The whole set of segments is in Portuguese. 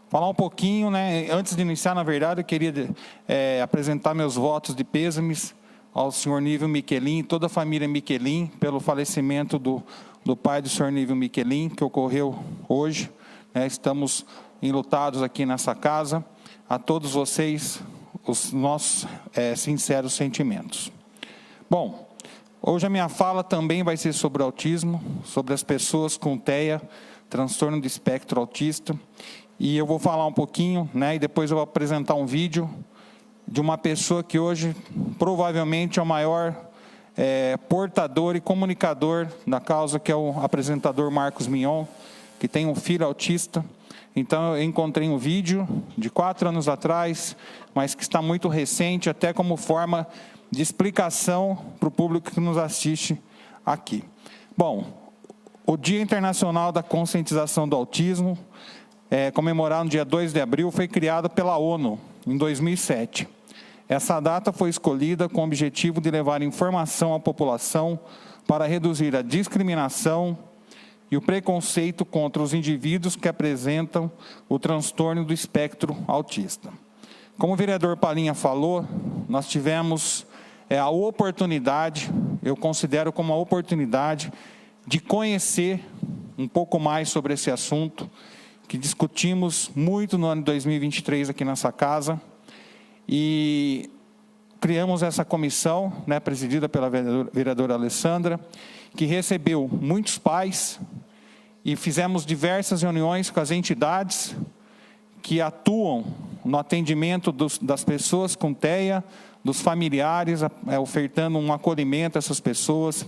Falar um pouquinho, né? Antes de iniciar, na verdade, eu queria apresentar meus votos de pêsames ao senhor Nível Miquelin, toda a família Miquelin, pelo falecimento do pai do senhor Nível Miquelin, que ocorreu hoje. Estamos enlutados aqui nessa casa. A todos vocês, os nossos sinceros sentimentos. Bom, hoje a minha fala também vai ser sobre autismo, sobre as pessoas com TEA, transtorno do espectro autista. E eu vou falar um pouquinho, né, e depois eu vou apresentar um vídeo de uma pessoa que hoje provavelmente é o maior portador e comunicador da causa, que é o apresentador Marcos Mignon, que tem um filho autista. Então eu encontrei um vídeo de 4 anos atrás, mas que está muito recente, até como forma de explicação para o público que nos assiste aqui. Bom, o Dia Internacional da Conscientização do Autismo, comemorado no dia 2 de abril, foi criado pela ONU em 2007. Essa data foi escolhida com o objetivo de levar informação à população para reduzir a discriminação e o preconceito contra os indivíduos que apresentam o transtorno do espectro autista. Como o vereador Palinha falou, nós tivemos a oportunidade, eu considero como uma oportunidade, de conhecer um pouco mais sobre esse assunto, que discutimos muito no ano de 2023 aqui nessa casa, e criamos essa comissão, né, presidida pela vereadora Alessandra, que recebeu muitos pais, e fizemos diversas reuniões com as entidades que atuam no atendimento das pessoas com TEA, dos familiares, ofertando um acolhimento a essas pessoas,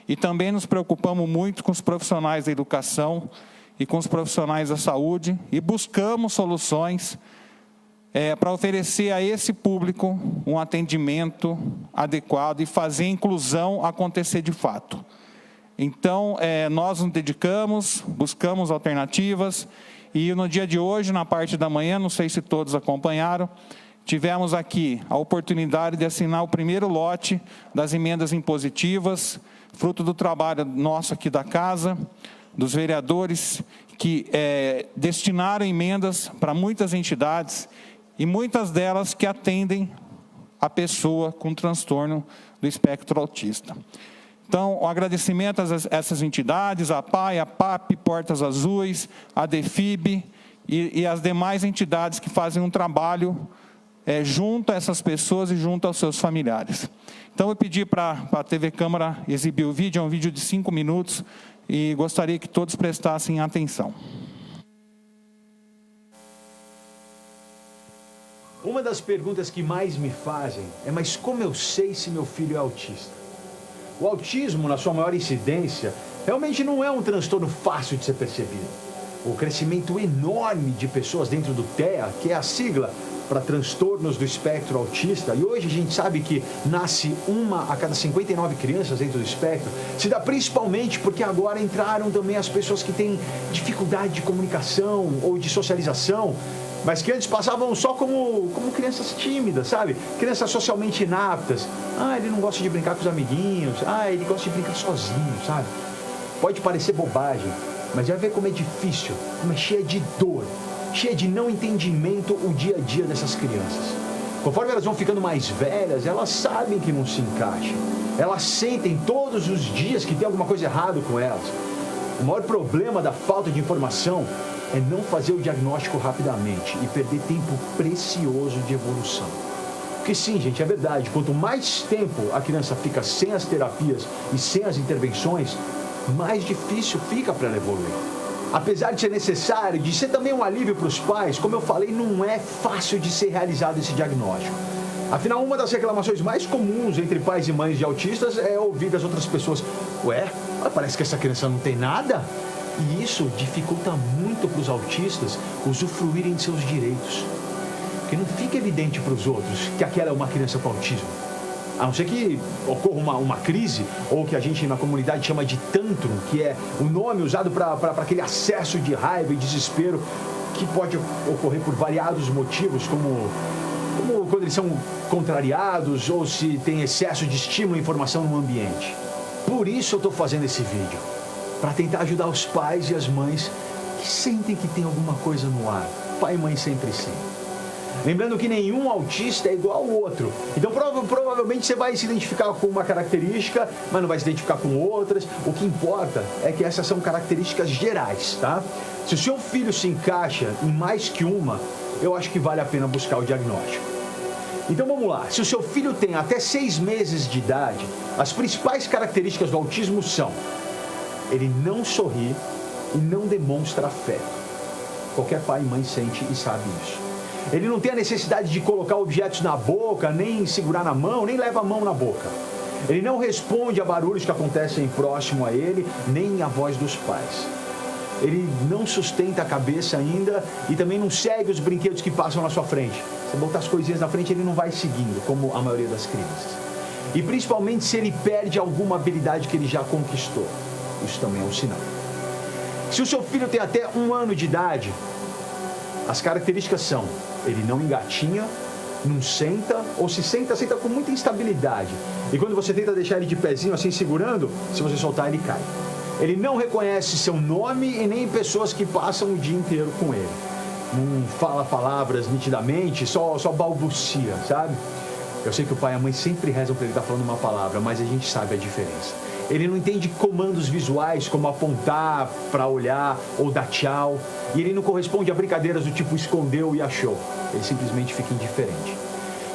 e também nos preocupamos muito com os profissionais da educação e com os profissionais da saúde, e buscamos soluções para oferecer a esse público um atendimento adequado e fazer a inclusão acontecer de fato. Então, nós nos dedicamos, buscamos alternativas, e no dia de hoje, na parte da manhã, não sei se todos acompanharam, tivemos aqui a oportunidade de assinar o primeiro lote das emendas impositivas, fruto do trabalho nosso aqui da casa, dos vereadores que destinaram emendas para muitas entidades, e muitas delas que atendem a pessoa com transtorno do espectro autista. Então, o agradecimento a essas entidades, a PAI, a PAP, Portas Azuis, a DEFIB e as demais entidades que fazem um trabalho junto a essas pessoas e junto aos seus familiares. Então, eu pedi para a TV Câmara exibir o vídeo, é um vídeo de 5 minutos, e gostaria que todos prestassem atenção. Uma das perguntas que mais me fazem é: mas como eu sei se meu filho é autista? O autismo, na sua maior incidência, realmente não é um transtorno fácil de ser percebido. O crescimento enorme de pessoas dentro do TEA, que é a sigla para transtornos do espectro autista, e hoje a gente sabe que nasce 1 a cada 59 crianças dentro do espectro, se dá principalmente porque agora entraram também as pessoas que têm dificuldade de comunicação ou de socialização, mas que antes passavam só como crianças tímidas, sabe? Crianças socialmente inaptas. Ele não gosta de brincar com os amiguinhos. Ele gosta de brincar sozinho, sabe? Pode parecer bobagem, mas já vê como é difícil, como é cheia de dor, cheia de não entendimento o dia a dia dessas crianças. Conforme elas vão ficando mais velhas, elas sabem que não se encaixam. Elas sentem todos os dias que tem alguma coisa errada com elas. O maior problema da falta de informação é não fazer o diagnóstico rapidamente e perder tempo precioso de evolução. Porque sim, gente, é verdade, quanto mais tempo a criança fica sem as terapias e sem as intervenções, mais difícil fica para ela evoluir. Apesar de ser necessário, de ser também um alívio para os pais, como eu falei, não é fácil de ser realizado esse diagnóstico. Afinal, uma das reclamações mais comuns entre pais e mães de autistas é ouvir das outras pessoas: parece que essa criança não tem nada. E isso dificulta muito para os autistas usufruírem de seus direitos. Porque não fica evidente para os outros que aquela é uma criança com autismo. A não ser que ocorra uma crise, ou que a gente na comunidade chama de tantrum, que é o nome usado para aquele acesso de raiva e desespero que pode ocorrer por variados motivos, como quando eles são contrariados ou se tem excesso de estímulo e informação no ambiente. Por isso eu estou fazendo esse vídeo, para tentar ajudar os pais e as mães que sentem que tem alguma coisa no ar. Pai e mãe sempre sentem. Lembrando que nenhum autista é igual ao outro. Então, provavelmente você vai se identificar com uma característica, mas não vai se identificar com outras. O que importa é que essas são características gerais, tá? Se o seu filho se encaixa em mais que uma, eu acho que vale a pena buscar o diagnóstico. Então, vamos lá. Se o seu filho tem até 6 meses de idade, as principais características do autismo são: ele não sorri e não demonstra afeto. Qualquer pai e mãe sente e sabe isso. Ele não tem a necessidade de colocar objetos na boca, nem segurar na mão, nem leva a mão na boca. Ele não responde a barulhos que acontecem próximo a ele, nem a voz dos pais. Ele não sustenta a cabeça ainda e também não segue os brinquedos que passam na sua frente. Se botar as coisinhas na frente, ele não vai seguindo, como a maioria das crianças. E principalmente se ele perde alguma habilidade que ele já conquistou. Isso também é um sinal. Se o seu filho tem até 1 ano de idade, as características são: ele não engatinha, não senta, ou se senta, senta com muita instabilidade. E quando você tenta deixar ele de pezinho assim segurando, se você soltar ele cai. Ele não reconhece seu nome e nem pessoas que passam o dia inteiro com ele. Não fala palavras nitidamente, só balbucia, sabe? Eu sei que o pai e a mãe sempre rezam para ele estar falando uma palavra, mas a gente sabe a diferença. Ele não entende comandos visuais, como apontar para olhar ou dar tchau. E ele não corresponde a brincadeiras do tipo escondeu e achou. Ele simplesmente fica indiferente.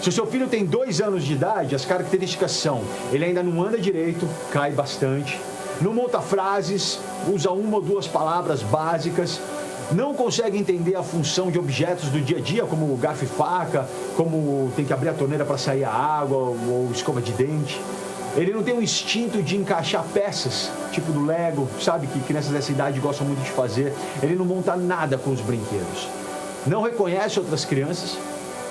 Se o seu filho tem 2 anos de idade, as características são: ele ainda não anda direito, cai bastante, não monta frases, usa 1 ou 2 palavras básicas, não consegue entender a função de objetos do dia a dia, como garfo e faca, como tem que abrir a torneira para sair a água ou escova de dente. Ele não tem um instinto de encaixar peças, tipo do Lego, sabe, que crianças dessa idade gostam muito de fazer. Ele não monta nada com os brinquedos. Não reconhece outras crianças,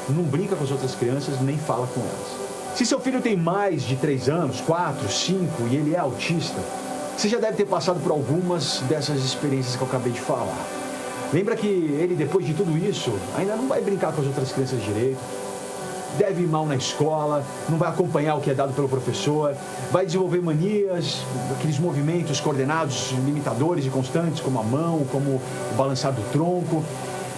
não brinca com as outras crianças, nem fala com elas. Se seu filho tem mais de 3 anos, 4, 5 e ele é autista, você já deve ter passado por algumas dessas experiências que eu acabei de falar. Lembra que ele, depois de tudo isso, ainda não vai brincar com as outras crianças direito, deve ir mal na escola, não vai acompanhar o que é dado pelo professor, vai desenvolver manias, aqueles movimentos coordenados, limitadores e constantes, como a mão, como o balançar do tronco.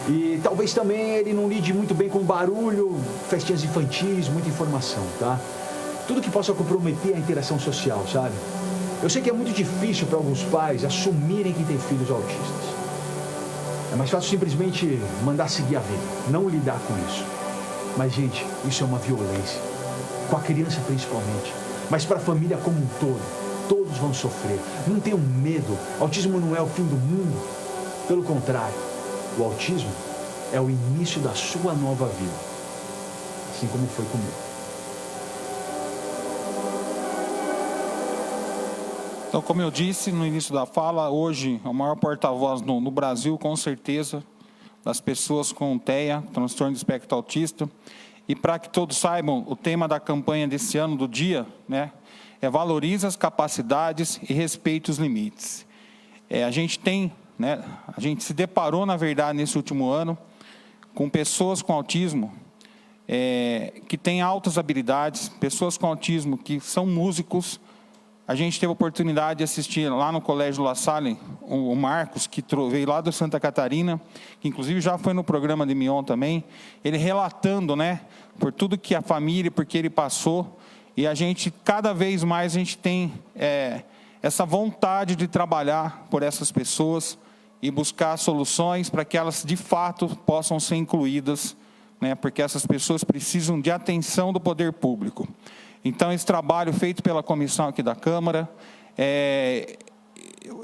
E talvez também ele não lide muito bem com barulho, festinhas infantis, muita informação, tá? Tudo que possa comprometer a interação social, sabe? Eu sei que é muito difícil para alguns pais assumirem que têm filhos autistas. É mais fácil simplesmente mandar seguir a vida, não lidar com isso. Mas, gente, isso é uma violência. Com a criança principalmente. Mas para a família como um todo. Todos vão sofrer. Não tenham medo. Autismo não é o fim do mundo. Pelo contrário, o autismo é o início da sua nova vida. Assim como foi comigo. Então, como eu disse no início da fala, hoje é o maior porta-voz no Brasil, com certeza, das pessoas com TEA, transtorno de espectro autista. E para que todos saibam, o tema da campanha desse ano, do dia, né, é valoriza as capacidades e respeite os limites. A gente se deparou, na verdade, nesse último ano, com pessoas com autismo que têm altas habilidades, pessoas com autismo que são músicos. A gente teve a oportunidade de assistir lá no Colégio La Salle, o Marcos, que veio lá do Santa Catarina, que inclusive já foi no programa de Mion também, ele relatando, né, por tudo que a família, porque ele passou, e a gente, cada vez mais, a gente tem essa vontade de trabalhar por essas pessoas e buscar soluções para que elas, de fato, possam ser incluídas, né, porque essas pessoas precisam de atenção do poder público. Então, esse trabalho feito pela comissão aqui da Câmara,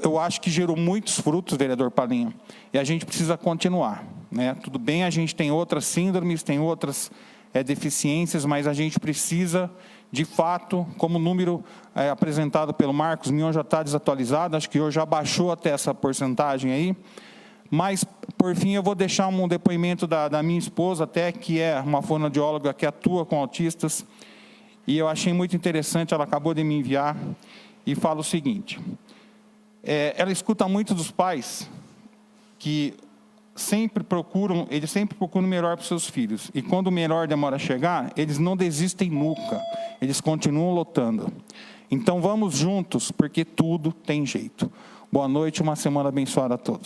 eu acho que gerou muitos frutos, vereador Palinha, e a gente precisa continuar, né? Tudo bem, a gente tem outras síndromes, tem outras deficiências, mas a gente precisa, de fato, como o número apresentado pelo Marcos Mion já está desatualizado, acho que hoje já baixou até essa porcentagem aí, mas, por fim, eu vou deixar um depoimento da minha esposa, até, que é uma fonoaudióloga que atua com autistas, e eu achei muito interessante, ela acabou de me enviar, e fala o seguinte: ela escuta muito dos pais que eles sempre procuram o melhor para os seus filhos, e quando o melhor demora a chegar, eles não desistem nunca, eles continuam lutando. Então vamos juntos, porque tudo tem jeito. Boa noite, uma semana abençoada a todos.